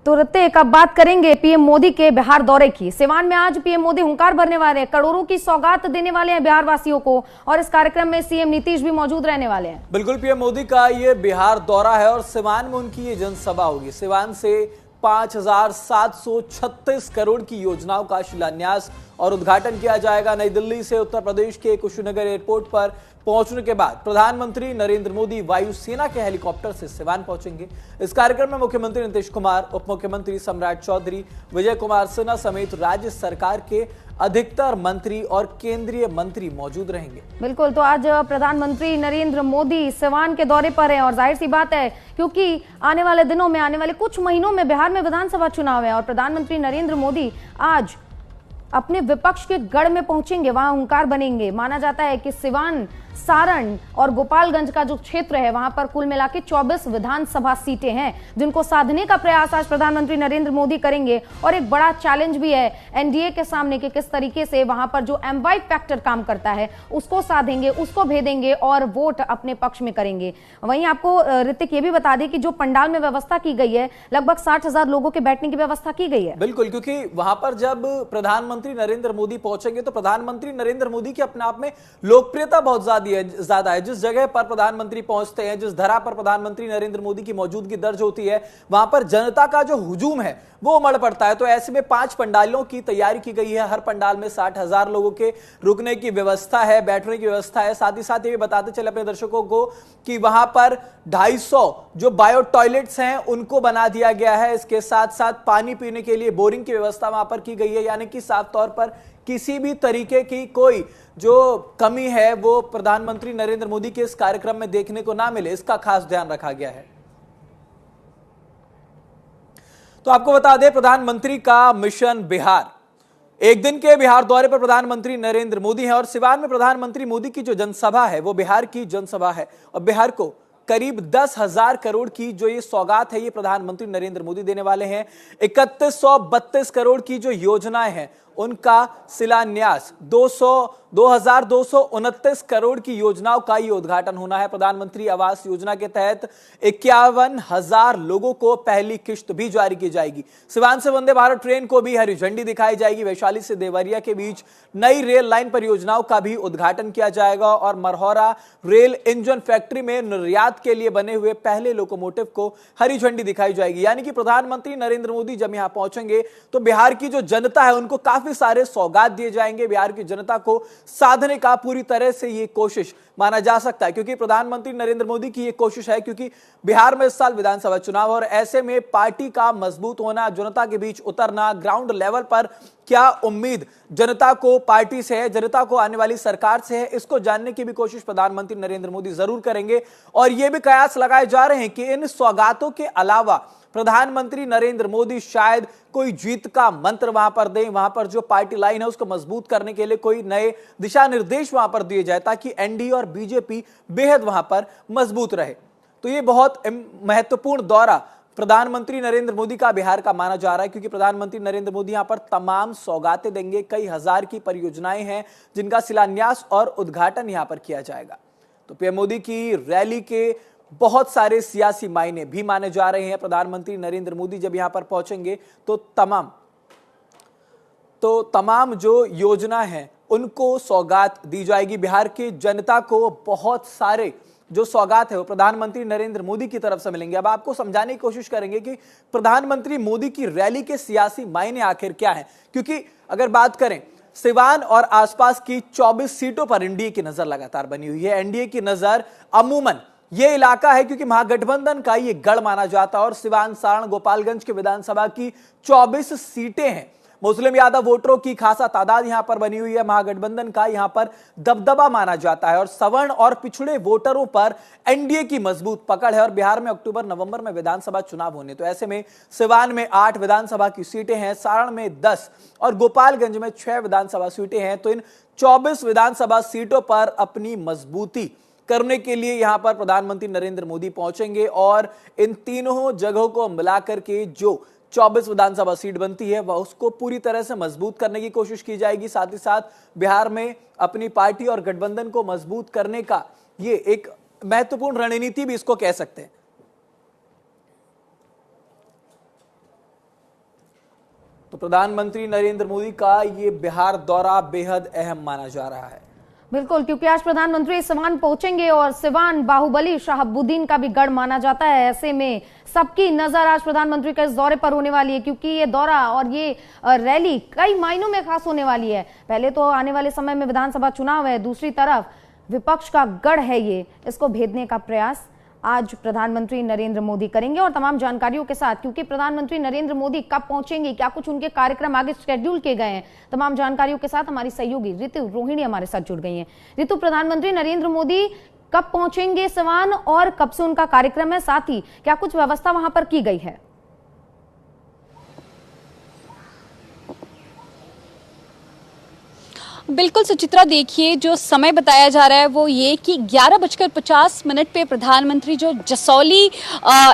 तो ऋतिक, अब बात करेंगे पीएम मोदी के बिहार दौरे की। सिवान में आज पीएम मोदी हुंकार भरने वाले हैं, करोड़ों की सौगात देने वाले हैं बिहार वासियों को, और इस कार्यक्रम में सीएम नीतीश भी मौजूद रहने वाले हैं। बिल्कुल, पीएम मोदी का ये बिहार दौरा है और सिवान में उनकी ये जनसभा होगी। सिवान से 5,736 करोड़ की योजनाओं का शिलान्यास और उद्घाटन किया जाएगा। नई दिल्ली से उत्तर प्रदेश के कुशीनगर एयरपोर्ट पर पहुंचने के बाद प्रधानमंत्री नरेंद्र मोदी वायुसेना के हेलीकॉप्टर से सिवान पहुंचेंगे। इस कार्यक्रम में मुख्यमंत्री नीतीश कुमार, उप मुख्यमंत्री सम्राट चौधरी, विजय कुमार सिन्हा समेत राज्य सरकार के अधिकतर मंत्री और केंद्रीय मंत्री मौजूद रहेंगे। बिल्कुल, तो आज प्रधानमंत्री नरेंद्र मोदी सिवान के दौरे पर हैं और जाहिर सी बात है, क्योंकि आने वाले दिनों में, आने वाले कुछ महीनों में बिहार में विधानसभा चुनाव है और प्रधानमंत्री नरेंद्र मोदी आज अपने विपक्ष के गढ़ में पहुंचेंगे, वहां हुंकार बनेंगे। माना जाता है कि सिवान, सारण और गोपालगंज का जो क्षेत्र है, वहां पर कुल मिलाकर 24 विधानसभा सीटें हैं, जिनको साधने का प्रयास आज प्रधानमंत्री नरेंद्र मोदी करेंगे। और एक बड़ा चैलेंज भी है एनडीए के सामने कि किस तरीके से वहां पर जो M5 फैक्टर काम करता है उसको साधेंगे, उसको भेदेंगे और वोट अपने पक्ष में करेंगे। वहीं आपको ऋतिक ये भी बता दें कि जो पंडाल में व्यवस्था की गई है, लगभग 60,000 लोगों के बैठने की व्यवस्था की गई है। बिल्कुल, क्योंकि वहां पर जब प्रधानमंत्री नरेंद्र मोदी पहुंचेंगे तो प्रधानमंत्री नरेंद्र मोदी की अपने आप में लोकप्रियता बहुत ज्यादा है। जिस जगह पर प्रधानमंत्री पहुंचते हैं, जिस धरा पर प्रधानमंत्री नरेंद्र मोदी की मौजूदगी दर्ज होती है, वहां पर जनता का जो हुजूम है वो उमड़ पड़ता है। तो ऐसे में 5 पंडालों की तैयारी की गई है। हर पंडाल में 60,000 लोगों के रुकने की व्यवस्था है, बैठने की व्यवस्था है। साथ ही साथ ये भी बताते चले अपने दर्शकों को कि वहां पर 250 जो बायो टॉयलेट्स हैं उनको बना दिया गया है। इसके साथ साथ पानी पीने के लिए बोरिंग की व्यवस्था वहां पर की गई है, यानी कि साफ तौर पर किसी भी तरीके की कोई जो कमी है वो प्रधानमंत्री नरेंद्र मोदी के इस कार्यक्रम में देखने को ना मिले, इसका खास ध्यान रखा गया है। तो आपको बता दें, प्रधानमंत्री का मिशन बिहार, एक दिन के बिहार दौरे पर प्रधानमंत्री नरेंद्र मोदी हैं और सिवान में प्रधानमंत्री मोदी की जो जनसभा है वो बिहार की जनसभा है और बिहार को करीब 10,000 करोड़ की जो ये सौगात है ये प्रधानमंत्री नरेंद्र मोदी देने वाले हैं। 3132 करोड़ की जो योजनाएं हैं उनका शिलान्यास, 2,229 करोड़ की योजनाओं का ये उद्घाटन होना है। प्रधानमंत्री आवास योजना के तहत 51,000 लोगों को पहली किश्त भी जारी की जाएगी। सिवान से वंदे भारत ट्रेन को भी हरी झंडी दिखाई जाएगी। वैशाली से देवरिया के बीच नई रेल लाइन परियोजनाओं का भी उद्घाटन किया जाएगा और मरहौरा रेल इंजन फैक्ट्री में निर्यात के लिए बने हुए पहले लोकोमोटिव को हरी झंडी दिखाई जाएगी। यानी कि प्रधानमंत्री नरेंद्र मोदी जब यहां पहुंचेंगे तो बिहार की जो जनता है उनको काफी सारे सौगात दिए जाएंगे। बिहार की जनता को साधने का पूरी तरह से ये कोशिश माना जा सकता है, क्योंकि प्रधानमंत्री नरेंद्र मोदी की ये कोशिश है, क्योंकि बिहार में इस साल विधानसभा चुनाव और ऐसे में पार्टी का मजबूत होना, जनता के बीच उतरना, ग्राउंड लेवल पर क्या उम्मीद जनता को पार्टी से है, जनता को आने वाली सरकार से है, इसको जानने की भी कोशिश प्रधानमंत्री नरेंद्र मोदी जरूर करेंगे। और ये भी कयास लगाए जा रहे हैं कि इन सौगातों के अलावा प्रधानमंत्री नरेंद्र मोदी शायद कोई जीत का मंत्र वहां पर दें, वहां पर जो पार्टी लाइन है उसको मजबूत करने के लिए कोई नए दिशा निर्देश वहां पर दिए जाए, ताकि एनडीए और बीजेपी बेहद वहां पर मजबूत रहे। तो ये बहुत महत्वपूर्ण दौरा प्रधानमंत्री नरेंद्र मोदी का बिहार का माना जा रहा है, क्योंकि प्रधानमंत्री नरेंद्र मोदी यहां पर तमाम सौगातें देंगे। कई हजार की परियोजनाएं हैं जिनका शिलान्यास और उद्घाटन यहां पर किया जाएगा। तो पीएम मोदी की रैली के बहुत सारे सियासी मायने भी माने जा रहे हैं। प्रधानमंत्री नरेंद्र मोदी जब यहां पर पहुंचेंगे तो तमाम जो योजना है उनको सौगात दी जाएगी। बिहार की जनता को बहुत सारे जो सौगात है वो प्रधानमंत्री नरेंद्र मोदी की तरफ से मिलेंगे। अब आपको समझाने की कोशिश करेंगे कि प्रधानमंत्री मोदी की रैली के सियासी मायने आखिर क्या है, क्योंकि अगर बात करें सिवान और आसपास की 24 सीटों पर एनडीए की नजर लगातार बनी हुई है। एनडीए की नजर अमूमन ये इलाका है क्योंकि महागठबंधन का ये गढ़ माना जाता है और सिवान, सारण, गोपालगंज के विधानसभा की 24 सीटें हैं। मुस्लिम यादव वोटरों की खासा तादाद यहां पर बनी हुई है। महागठबंधन का यहां पर दबदबा माना जाता है और सवर्ण और पिछड़े वोटरों पर एनडीए की मजबूत पकड़ है। और बिहार में अक्टूबर-नवंबर में विधानसभा चुनाव होने, तो ऐसे में सिवान में 8 विधानसभा की सीटें हैं, सारण में 10 और गोपालगंज में 6 विधानसभा सीटें हैं। तो इन 24 विधानसभा सीटों पर अपनी मजबूती करने के लिए यहां पर प्रधानमंत्री नरेंद्र मोदी पहुंचेंगे और इन तीनों जगहों को मिलाकर के जो 24 विधानसभा सीट बनती है वह उसको पूरी तरह से मजबूत करने की कोशिश की जाएगी। साथ ही साथ बिहार में अपनी पार्टी और गठबंधन को मजबूत करने का ये एक महत्वपूर्ण रणनीति भी इसको कह सकते हैं। तो प्रधानमंत्री नरेंद्र मोदी का ये बिहार दौरा बेहद अहम माना जा रहा है। बिल्कुल, क्योंकि आज प्रधानमंत्री सिवान पहुंचेंगे और सिवान बाहुबली शहाबुद्दीन का भी गढ़ माना जाता है। ऐसे में सबकी नजर आज प्रधानमंत्री के इस दौरे पर होने वाली है, क्योंकि ये दौरा और ये रैली कई मायनों में खास होने वाली है। पहले तो आने वाले समय में विधानसभा चुनाव है, दूसरी तरफ विपक्ष का गढ़ है ये, इसको भेदने का प्रयास आज प्रधानमंत्री नरेंद्र मोदी करेंगे। और तमाम जानकारियों के साथ, क्योंकि प्रधानमंत्री नरेंद्र मोदी कब पहुंचेंगे, क्या कुछ उनके कार्यक्रम आगे शेड्यूल किए गए हैं, तमाम जानकारियों के साथ हमारी सहयोगी ऋतु रोहिणी हमारे साथ जुड़ गई हैं। ऋतु, प्रधानमंत्री नरेंद्र मोदी कब पहुंचेंगे सिवान और कब से उनका कार्यक्रम है, साथ ही क्या कुछ व्यवस्था वहां पर की गई है? बिल्कुल सुचित्रा, देखिए जो समय बताया जा रहा है वो ये कि 11:50 पे प्रधानमंत्री जो जसौली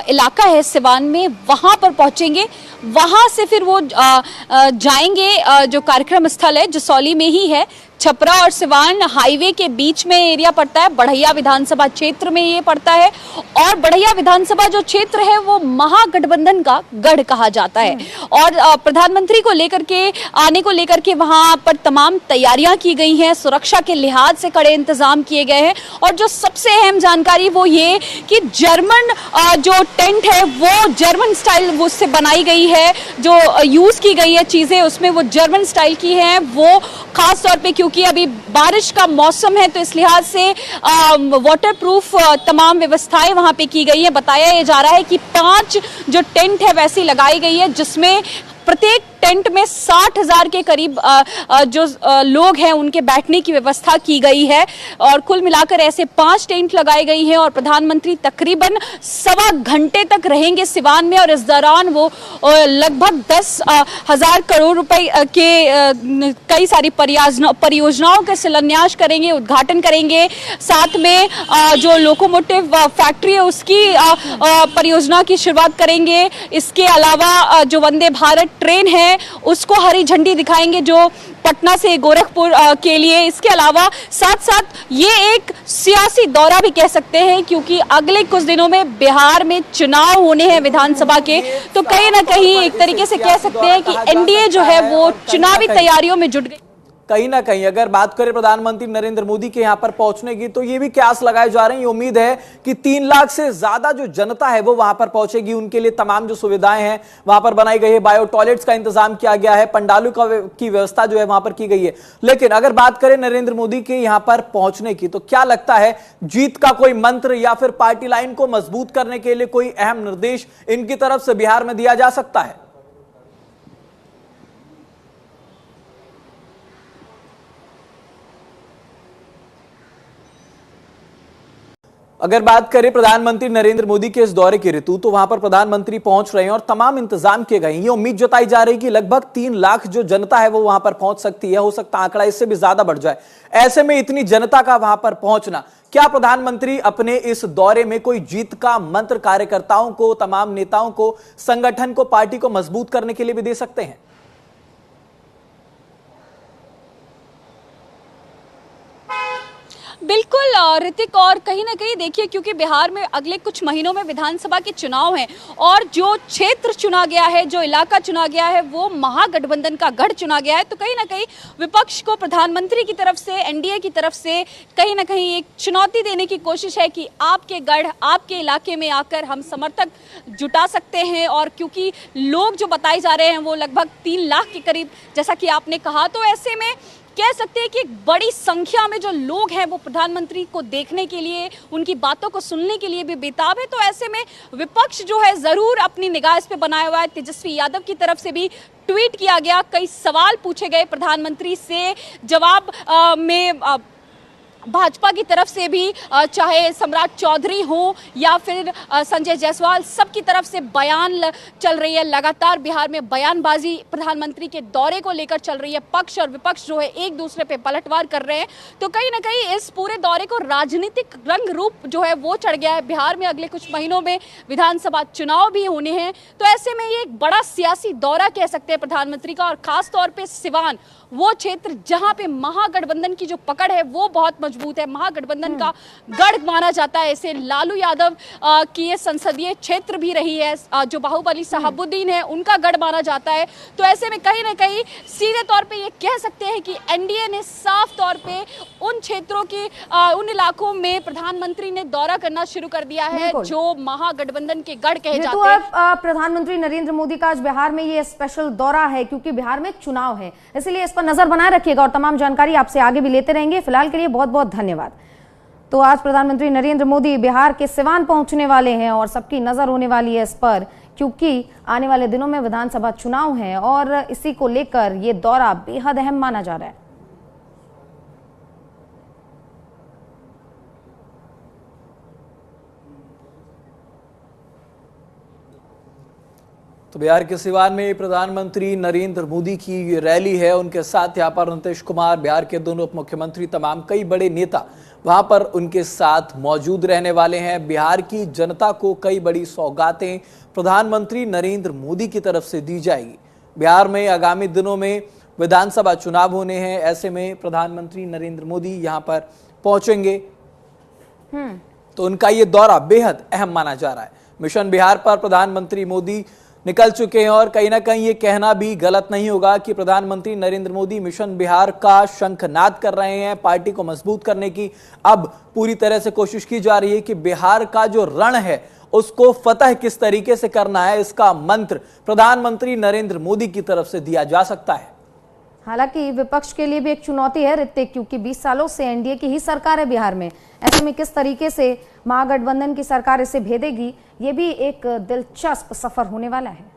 इलाका है सिवान में वहां पर पहुंचेंगे। वहां से फिर वो जाएंगे, जो कार्यक्रम स्थल है जसौली में ही है, छपरा और सिवान हाईवे के बीच में एरिया पड़ता है, बढ़ैया विधानसभा क्षेत्र में ये पड़ता है। और बढ़ैया विधानसभा जो क्षेत्र है वो महागठबंधन का गढ़ कहा जाता है। और प्रधानमंत्री को लेकर के आने को लेकर के वहां पर तमाम तैयारियां की गई हैं, सुरक्षा के लिहाज से कड़े इंतजाम किए गए हैं। और जो सबसे अहम जानकारी वो ये कि जर्मन जो टेंट है वो जर्मन स्टाइल वो उससे बनाई गई है, जो यूज की गई है चीजें उसमें वो जर्मन स्टाइल की है। वो खास तौर पे क्योंकि अभी बारिश का मौसम है तो इस लिहाज से वाटरप्रूफ तमाम व्यवस्थाएं वहां पे की गई है। बताया ये जा रहा है कि 5 जो टेंट है वैसी लगाई गई है, जिसमें प्रत्येक टेंट में 60,000 के करीब जो लोग हैं उनके बैठने की व्यवस्था की गई है। और कुल मिलाकर ऐसे 5 टेंट लगाई गई हैं और प्रधानमंत्री तकरीबन 1.25 घंटे तक रहेंगे सिवान में। और इस दौरान वो लगभग 10,000 करोड़ रुपए के कई सारी परियोजनाओं के शिलान्यास करेंगे, उद्घाटन करेंगे। साथ में जो लोकोमोटिव फैक्ट्री है उसकी परियोजना की शुरुआत करेंगे। इसके अलावा जो वंदे भारत ट्रेन है उसको हरी झंडी दिखाएंगे, जो पटना से गोरखपुर के लिए। इसके अलावा साथ साथ ये एक सियासी दौरा भी कह सकते हैं, क्योंकि अगले कुछ दिनों में बिहार में चुनाव होने हैं विधानसभा के। तो कहीं ना कहीं एक तरीके से कह सकते हैं कि एनडीए जो है वो चुनावी तैयारियों में जुट गई। कहीं ना कहीं अगर बात करें प्रधानमंत्री नरेंद्र मोदी के यहां पर पहुंचने की, तो ये भी कयास लगाए जा रहे हैं। ये उम्मीद है कि 3 लाख से ज्यादा जो जनता है वो वहां पर पहुंचेगी। उनके लिए तमाम जो सुविधाएं हैं वहां पर बनाई गई है, बायो टॉयलेट्स का इंतजाम किया गया है, पंडालों की व्यवस्था जो है वहां पर की गई है। लेकिन अगर बात करें नरेंद्र मोदी के यहां पर पहुंचने की, तो क्या लगता है जीत का कोई मंत्र या फिर पार्टी लाइन को मजबूत करने के लिए कोई अहम निर्देश इनकी तरफ से बिहार में दिया जा सकता है? अगर बात करें प्रधानमंत्री नरेंद्र मोदी के इस दौरे की ऋतु, तो वहां पर प्रधानमंत्री पहुंच रहे हैं और तमाम इंतजाम किए गए हैं। ये उम्मीद जताई जा रही है कि लगभग 3 लाख जो जनता है वो वहां पर पहुंच सकती है। हो सकता है आंकड़ा इससे भी ज्यादा बढ़ जाए। ऐसे में इतनी जनता का वहां पर पहुंचना, क्या प्रधानमंत्री अपने इस दौरे में कोई जीत का मंत्र कार्यकर्ताओं को, तमाम नेताओं को, संगठन को, पार्टी को मजबूत करने के लिए भी दे सकते हैं? बिल्कुल ऋतिक, और कहीं ना कहीं देखिए क्योंकि बिहार में अगले कुछ महीनों में विधानसभा के चुनाव हैं और जो क्षेत्र चुना गया है, जो इलाका चुना गया है वो महागठबंधन का गढ़ चुना गया है। तो कहीं ना कहीं विपक्ष को प्रधानमंत्री की तरफ से, एनडीए की तरफ से कहीं ना कहीं एक चुनौती देने की कोशिश है कि आपके गढ़, आपके इलाके में आकर हम समर्थक जुटा सकते हैं। और क्योंकि लोग जो बताए जा रहे हैं वो लगभग 3 लाख के करीब, जैसा कि आपने कहा, तो ऐसे में कह सकते हैं कि एक बड़ी संख्या में जो लोग हैं वो प्रधानमंत्री को देखने के लिए, उनकी बातों को सुनने के लिए भी बेताब है। तो ऐसे में विपक्ष जो है जरूर अपनी निगाह इस पे बनाया हुआ है। तेजस्वी यादव की तरफ से भी ट्वीट किया गया, कई सवाल पूछे गए प्रधानमंत्री से, जवाब में भाजपा की तरफ से भी चाहे सम्राट चौधरी हो या फिर संजय जायसवाल, सबकी तरफ से बयान चल रही है। लगातार बिहार में बयानबाजी प्रधानमंत्री के दौरे को लेकर चल रही है। पक्ष और विपक्ष जो है एक दूसरे पे पलटवार कर रहे हैं। तो कहीं ना कहीं इस पूरे दौरे को राजनीतिक रंग रूप जो है वो चढ़ गया है। बिहार में अगले कुछ महीनों में विधानसभा चुनाव भी होने हैं। तो ऐसे में ये एक बड़ा सियासी दौरा कह सकते हैं प्रधानमंत्री का। और खास तौर पर सिवान, वो क्षेत्र जहाँ पे महागठबंधन की जो पकड़ है वो बहुत मजबूत है, महागठबंधन का गढ़ माना जाता है इसे। लालू यादव की ये संसदीय क्षेत्र भी रही है, जो बाहुबली साहबुद्दीन है उनका गढ़ माना जाता है। तो ऐसे में कहीं ना कहीं सीधे तौर पे ये कह सकते हैं कि एनडीए ने साफ तौर पे उन क्षेत्रों की उन इलाकों में प्रधानमंत्री ने दौरा करना शुरू कर दिया है जो महागठबंधन के गढ़ कहे जाते हैं। प्रधानमंत्री नरेंद्र मोदी का आज बिहार में ये स्पेशल दौरा है क्योंकि बिहार में चुनाव है, इसलिए इस पर नजर बनाए रखिएगा और तमाम जानकारी आपसे आगे भी लेते रहेंगे। फिलहाल के लिए बहुत बहुत धन्यवाद। तो आज प्रधानमंत्री नरेंद्र मोदी बिहार के सिवान पहुंचने वाले हैं और सबकी नजर होने वाली है इस पर, क्योंकि आने वाले दिनों में विधानसभा चुनाव है और इसी को लेकर यह दौरा बेहद अहम माना जा रहा है। तो बिहार के सिवान में प्रधानमंत्री नरेंद्र मोदी की रैली है, उनके साथ यहाँ पर नीतीश कुमार, बिहार के दोनों उप मुख्यमंत्री, तमाम कई बड़े नेता वहां पर उनके साथ मौजूद रहने वाले हैं। बिहार की जनता को कई बड़ी सौगातें प्रधानमंत्री नरेंद्र मोदी की तरफ से दी जाएगी। बिहार में आगामी दिनों में विधानसभा चुनाव होने हैं, ऐसे में प्रधानमंत्री नरेंद्र मोदी यहाँ पर पहुंचेंगे तो उनका ये दौरा बेहद अहम माना जा रहा है। मिशन बिहार पर प्रधानमंत्री मोदी निकल चुके हैं और कहीं ना कहीं ये कहना भी गलत नहीं होगा कि प्रधानमंत्री नरेंद्र मोदी मिशन बिहार का शंखनाद कर रहे हैं। पार्टी को मजबूत करने की अब पूरी तरह से कोशिश की जा रही है कि बिहार का जो रण है उसको फतह किस तरीके से करना है, इसका मंत्र प्रधानमंत्री नरेंद्र मोदी की तरफ से दिया जा सकता है। हालांकि विपक्ष के लिए भी एक चुनौती है ऋतिक, क्योंकि 20 सालों से एनडीए की ही सरकार है बिहार में। ऐसे में किस तरीके से महागठबंधन की सरकार इसे भेदेगी, ये भी एक दिलचस्प सफर होने वाला है।